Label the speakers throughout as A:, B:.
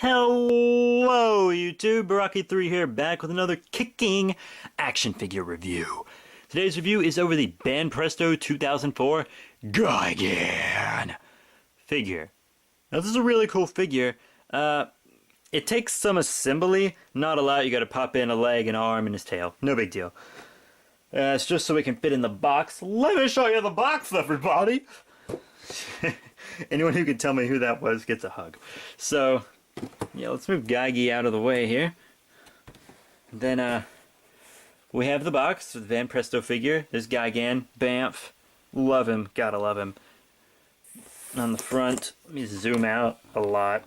A: Hello YouTube, Baraki3 here, back with another kicking action figure review. Today's review is over the Banpresto 2004 Gigan figure. Now this is a really cool figure. It takes some assembly, not a lot. You gotta pop in a leg, an arm, and his tail. No big deal. It's just so it can fit in the box. Let me show you the box, everybody! Anyone who can tell me who that was gets a hug. So, yeah, let's move Gigi out of the way here. Then, we have the box with the Banpresto figure. There's Gigan, Banff. Love him, gotta love him. On the front, let me zoom out a lot.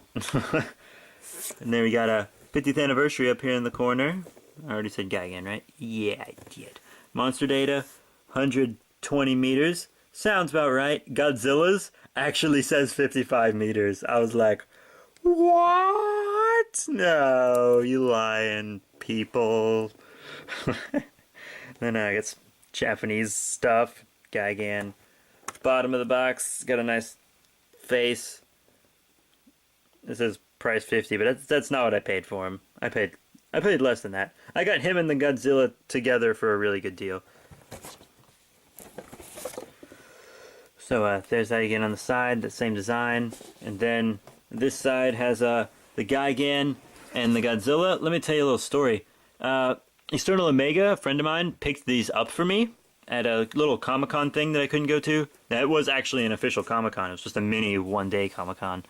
A: And then we got a 50th anniversary up here in the corner. I already said Gigan, right? Yeah, I did. Monster data, 120 meters. Sounds about right. Godzilla's actually says 55 meters. I was like, what? No, you lying people. Then I got some Japanese stuff. Gigan. Bottom of the box, got a nice face. It says price 50, but that's not what I paid for him. I paid less than that. I got him and the Godzilla together for a really good deal. So there's that again on the side, the same design. And then this side has the Gigan and the Godzilla. Let me tell you a little story. External Omega, a friend of mine, picked these up for me at a little Comic-Con thing that I couldn't go to. That was actually an official Comic-Con. It was just a mini one-day Comic-Con.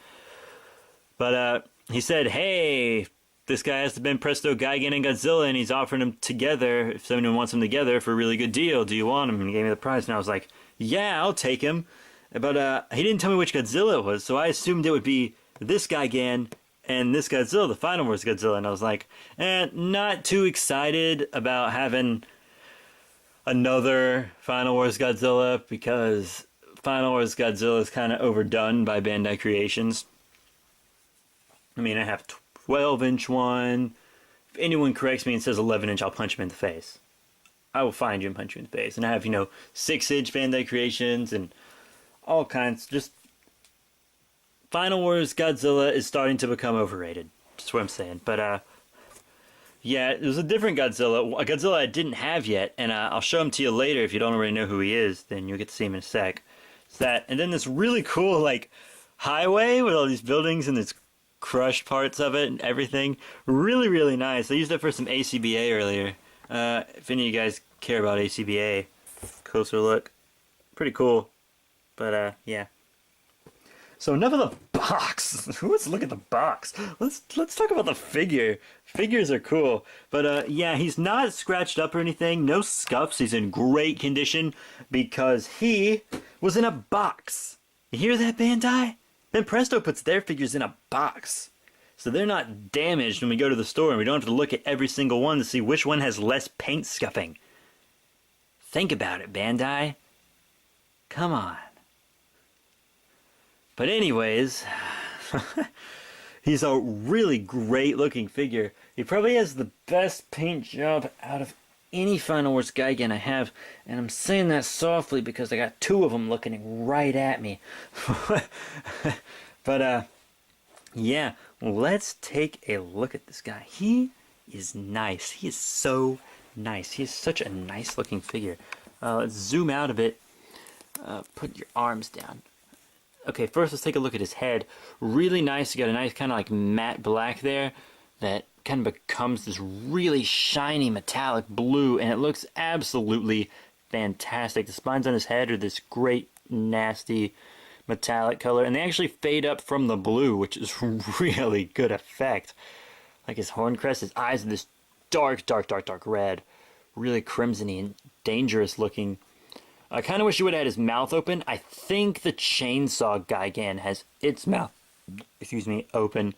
A: But he said, hey, this guy has the Banpresto, Gigan, and Godzilla, and he's offering them together. If someone wants them together for a really good deal, do you want them? And he gave me the price, and I was like, yeah, I'll take him. But he didn't tell me which Godzilla it was, so I assumed it would be this Gigan and this Godzilla, the Final Wars Godzilla. And I was like, not too excited about having another Final Wars Godzilla, because Final Wars Godzilla is kind of overdone by Bandai Creations. I mean, I have 12-inch one. If anyone corrects me and says 11-inch, I'll punch him in the face. I will find you and punch you in the face. And I have, 6-inch Bandai Creations and all kinds. Just Final Wars Godzilla is starting to become overrated. That's what I'm saying. But, yeah, there's a different Godzilla. A Godzilla I didn't have yet, and I'll show him to you later. If you don't already know who he is, then you'll get to see him in a sec. It's that. And then this really cool, highway with all these buildings and this crushed parts of it and everything. Really, really nice. I used that for some ACBA earlier. If any of you guys care about ACBA, closer look. Pretty cool. But, yeah. So enough of the box. Let's look at the box. Let's talk about the figure. Figures are cool. But, yeah, he's not scratched up or anything. No scuffs. He's in great condition because he was in a box. You hear that, Bandai? Banpresto puts their figures in a box. So they're not damaged when we go to the store, and we don't have to look at every single one to see which one has less paint scuffing. Think about it, Bandai. Come on. But anyways, he's a really great looking figure. He probably has the best paint job out of any Final Wars Gigan I have, and I'm saying that softly because I got two of them looking right at me. But, yeah, let's take a look at this guy. He is nice. He is so nice. He is such a nice looking figure. Let's zoom out a bit. Put your arms down. Okay, first let's take a look at his head. Really nice. You got a nice kind of matte black there that kind of becomes this really shiny metallic blue, and it looks absolutely fantastic. The spines on his head are this great, nasty metallic color, and they actually fade up from the blue, which is really good effect. Like his horn crest, his eyes are this dark red, really crimsony and dangerous looking. I kind of wish he would have had his mouth open. I think the Chainsaw Gigan has its mouth, open.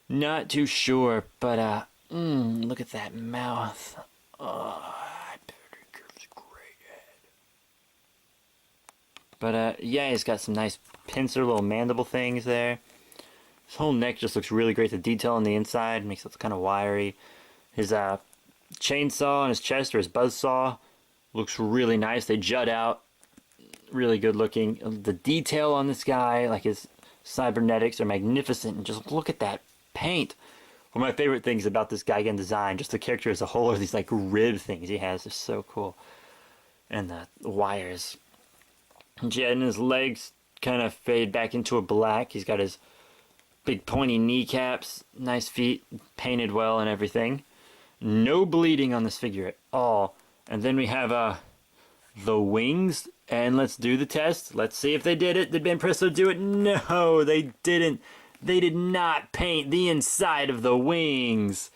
A: Not too sure, but look at that mouth. Oh, I bet it gives a great head. But yeah, he's got some nice pincer little mandible things there. His whole neck just looks really great. The detail on the inside makes it kind of wiry. His chainsaw on his chest, or his buzzsaw, looks really nice. They jut out. Really good looking. The detail on this guy, like his cybernetics, are magnificent. And just look at that paint. One of my favorite things about this Gigan design, just the character as a whole, are these like rib things he has. They're so cool. And the wires. And yeah, and his legs kind of fade back into a black. He's got his big pointy kneecaps, nice feet, painted well and everything. No bleeding on this figure at all. And then we have the wings, and let's do the test. Let's see if they did it. Did Banpresto do it? No, they didn't. They did not paint the inside of the wings.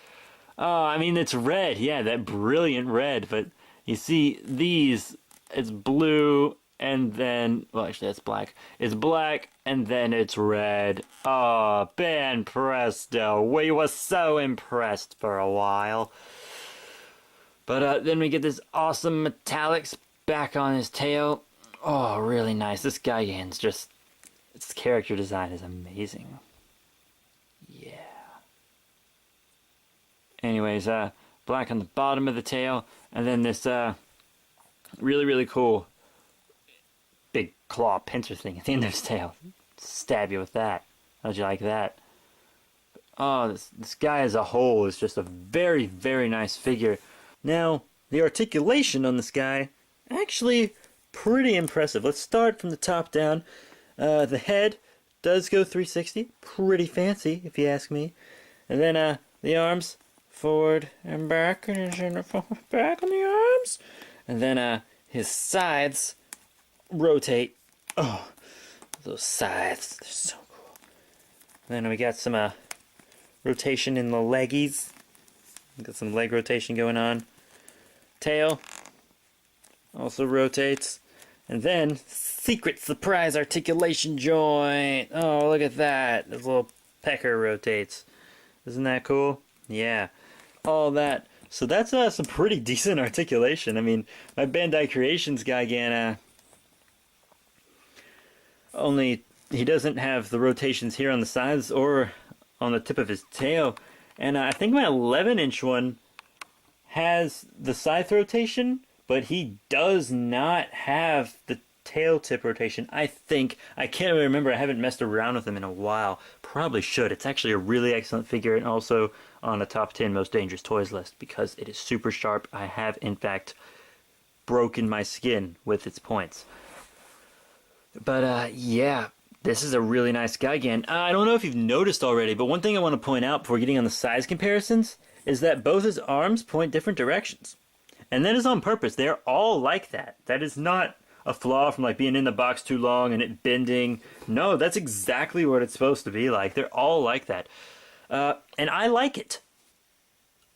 A: Oh, I mean, it's red. Yeah, that brilliant red. But you see, these, it's blue, and then, well, actually, that's black. It's black, and then it's red. Oh, Banpresto, we were so impressed for a while. But then we get this awesome metallics back on his tail. Oh, really nice. This Gigan's just, its character design is amazing. Yeah. Anyways, black on the bottom of the tail, and then this really, really cool big claw pincer thing at the end of his tail. Stab you with that. How'd you like that? Oh, this guy as a whole is just a very, very nice figure. Now, the articulation on this guy, actually pretty impressive. Let's start from the top down. The head does go 360. Pretty fancy, if you ask me. And then the arms, forward and back, and back on the arms. And then his sides rotate. Oh, those sides, they're so cool. Then we got some rotation in the leggies. Got some leg rotation going on. Tail also rotates. And then, secret surprise articulation joint. Oh, look at that. This little pecker rotates. Isn't that cool? Yeah. All that. So that's some pretty decent articulation. I mean, my Bandai Creations Gigan, only he doesn't have the rotations here on the sides or on the tip of his tail. And I think my 11-inch one has the side rotation, but he does not have the tail tip rotation. I think. I can't really remember. I haven't messed around with him in a while. Probably should. It's actually a really excellent figure, and also on a top 10 most dangerous toys list because it is super sharp. I have, in fact, broken my skin with its points. But yeah, this is a really nice Gigan. I don't know if you've noticed already, but one thing I want to point out before getting on the size comparisons is that both his arms point different directions. And that is on purpose. They're all like that. That is not a flaw from like being in the box too long and it bending. No, that's exactly what it's supposed to be like. They're all like that. And I like it.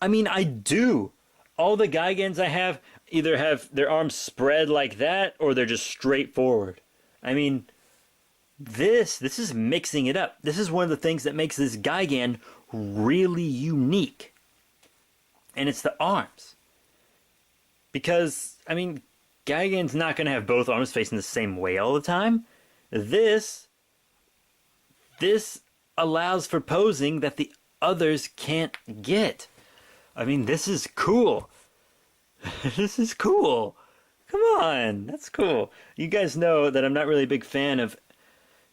A: I mean, I do. All the Gigans I have either have their arms spread like that or they're just straight forward. I mean, this is mixing it up. This is one of the things that makes this Gigan really unique. And it's the arms. Because, I mean, Gigan's not going to have both arms facing the same way all the time. This allows for posing that the others can't get. I mean, this is cool. This is cool. Come on, that's cool. You guys know that I'm not really a big fan of,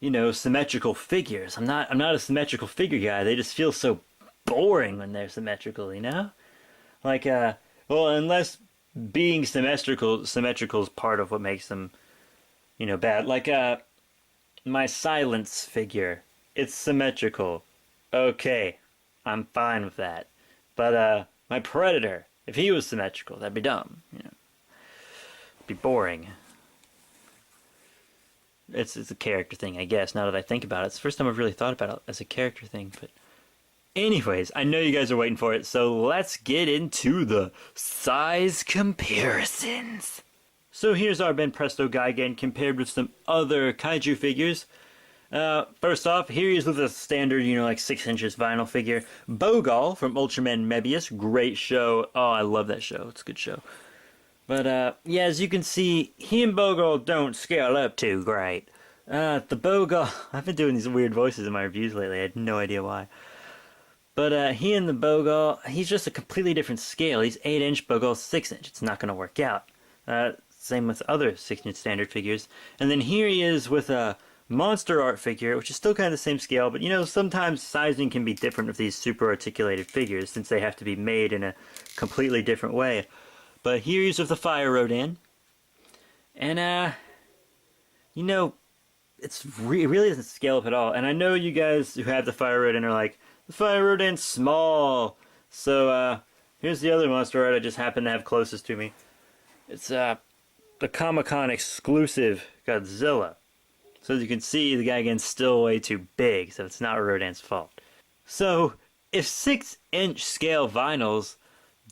A: you know, symmetrical figures. I'm not a symmetrical figure guy. They just feel so boring when they're symmetrical, you know? Like, well, unless being symmetrical is part of what makes them, you know, bad. Like, my Silence figure, it's symmetrical. Okay, I'm fine with that. But, my Predator, if he was symmetrical, that'd be dumb, you know? It'd be boring. It's a character thing, I guess, now that I think about it. It's the first time I've really thought about it as a character thing, but... Anyways, I know you guys are waiting for it, so let's get into the size comparisons. So here's our Banpresto Gigan compared with some other kaiju figures. First off, here he is with a standard, you know, like 6 inches vinyl figure. Bogal from Ultraman Mebius, great show. Oh, I love that show. It's a good show. But, yeah, as you can see, he and Bogal don't scale up too great. The Bogal... I've been doing these weird voices in my reviews lately. I had no idea why. But he and the Bogal, he's just a completely different scale. He's 8-inch, Bogal's 6-inch. It's not going to work out. Same with other 6-inch standard figures. And then here he is with a monster art figure, which is still kind of the same scale, but you know, sometimes sizing can be different with these super articulated figures since they have to be made in a completely different way. But here's of the Fire Rodan. And, you know, it really doesn't scale up at all. And I know you guys who have the Fire Rodan are like, the Fire Rodan's small. So, here's the other monster art I just happen to have closest to me. It's, the Comic-Con exclusive Godzilla. So as you can see, the Gigan's still way too big, so it's not Rodan's fault. So, if 6-inch scale vinyls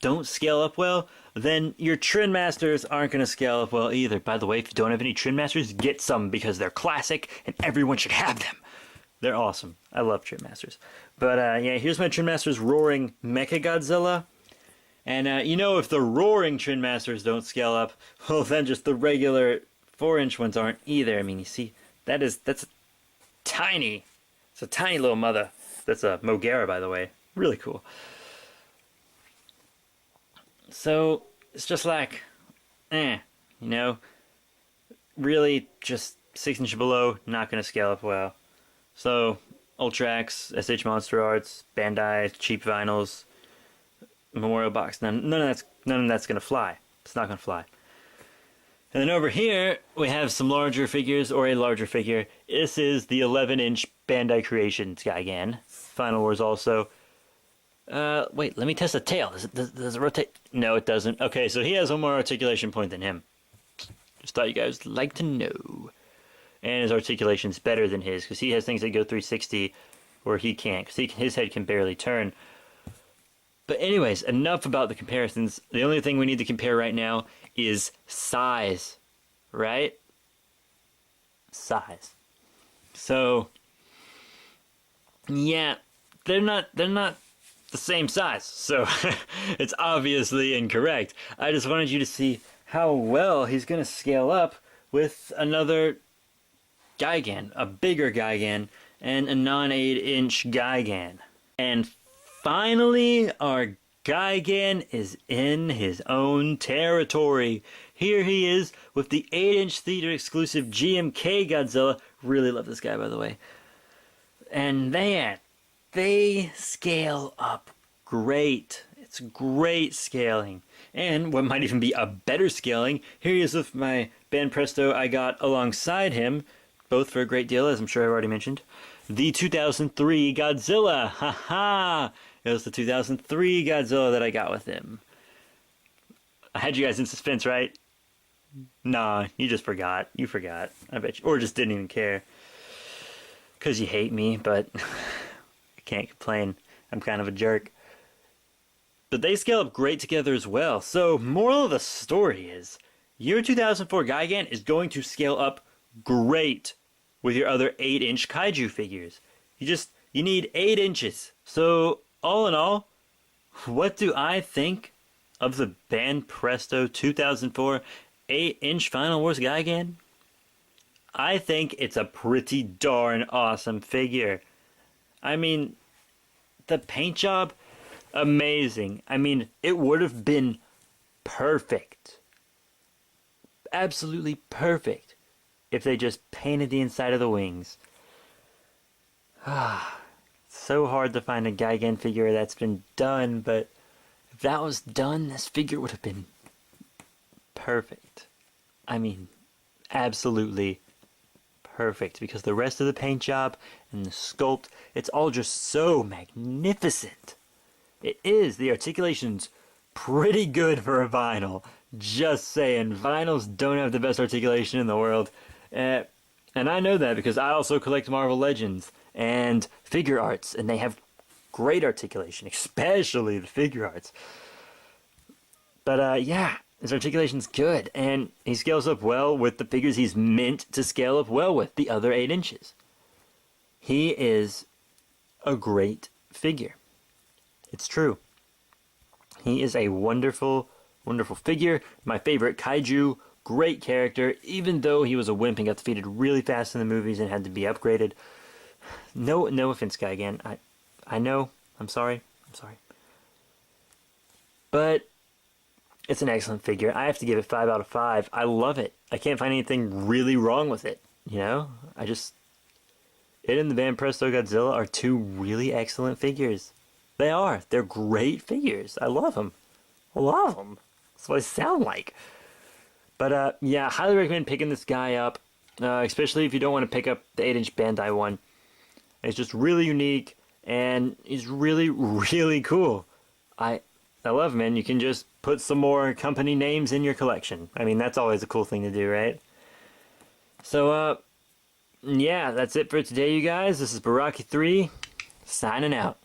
A: don't scale up well, then your Trend Masters aren't going to scale up well either. By the way, if you don't have any Trend Masters, get some because they're classic and everyone should have them. They're awesome. I love Trend Masters. But yeah, here's my Trend Masters Roaring Mechagodzilla. And you know, if the Roaring Trend Masters don't scale up, well then just the regular 4-inch ones aren't either. I mean, you see, that's tiny. It's a tiny little mother. That's a Mogera, by the way. Really cool. So, it's just like, you know, really just 6-inch below, not going to scale up well. So, Ultrax, SH Monster Arts, Bandai, cheap vinyls, Memorial Box, none of that's going to fly. It's not going to fly. And then over here, we have some larger figures, or a larger figure. This is the 11-inch Bandai Creations Gigan. Final Wars also. Wait, let me test the tail. Does it rotate? No, it doesn't. Okay, so he has one more articulation point than him. Just thought you guys would like to know. And his articulation's better than his, because he has things that go 360, where he can't, because his head can barely turn. But anyways, enough about the comparisons. The only thing we need to compare right now is size, right? Size. So, yeah, they're not the same size, so it's obviously incorrect. I just wanted you to see how well he's going to scale up with another Gigan, a bigger Gigan, and a non-8-inch Gigan. And finally, our Gigan is in his own territory. Here he is with the 8-inch theater exclusive GMK Godzilla. Really love this guy, by the way. And they scale up great. It's great scaling. And what might even be a better scaling, here he is with my Banpresto I got alongside him, both for a great deal, as I'm sure I've already mentioned. The 2003 Godzilla. Haha! It was the 2003 Godzilla that I got with him. I had you guys in suspense, right? Nah, you just forgot. You forgot. I bet you. Or just didn't even care. Because you hate me, but I can't complain. I'm kind of a jerk. But they scale up great together as well. So, moral of the story is, your 2004 Gigan is going to scale up great with your other 8-inch kaiju figures. You need 8 inches. So, all in all, what do I think of the Banpresto 2004 8-inch Final Wars Gigan? I think it's a pretty darn awesome figure. I mean, the paint job, amazing. I mean, it would have been perfect. Absolutely perfect if they just painted the inside of the wings. So hard to find a Gigan figure that's been done, but if that was done, this figure would have been perfect. I mean, absolutely perfect, because the rest of the paint job and the sculpt, it's all just so magnificent. It is. The articulation's pretty good for a vinyl. Just saying, vinyls don't have the best articulation in the world. And I know that because I also collect Marvel Legends and figure arts, and they have great articulation, especially the figure arts. But yeah, his articulation's good, and he scales up well with the figures he's meant to scale up well with, the other 8 inches. He is a great figure. It's true. He is a wonderful, wonderful figure. My favorite kaiju, great character, even though he was a wimp and got defeated really fast in the movies and had to be upgraded. No offense, Gigan. I know. I'm sorry. But it's an excellent figure. I have to give it 5 out of 5. I love it. I can't find anything really wrong with it. You know? it and the Banpresto Godzilla are two really excellent figures. They are. They're great figures. I love them. I love them. That's what I sound like. But yeah, highly recommend picking this guy up, especially if you don't want to pick up the 8-inch Bandai one. It's just really unique, and he's really, really cool. I love him, and you can just put some more company names in your collection. I mean, that's always a cool thing to do, right? So, yeah, that's it for today, you guys. This is Baraki3, signing out.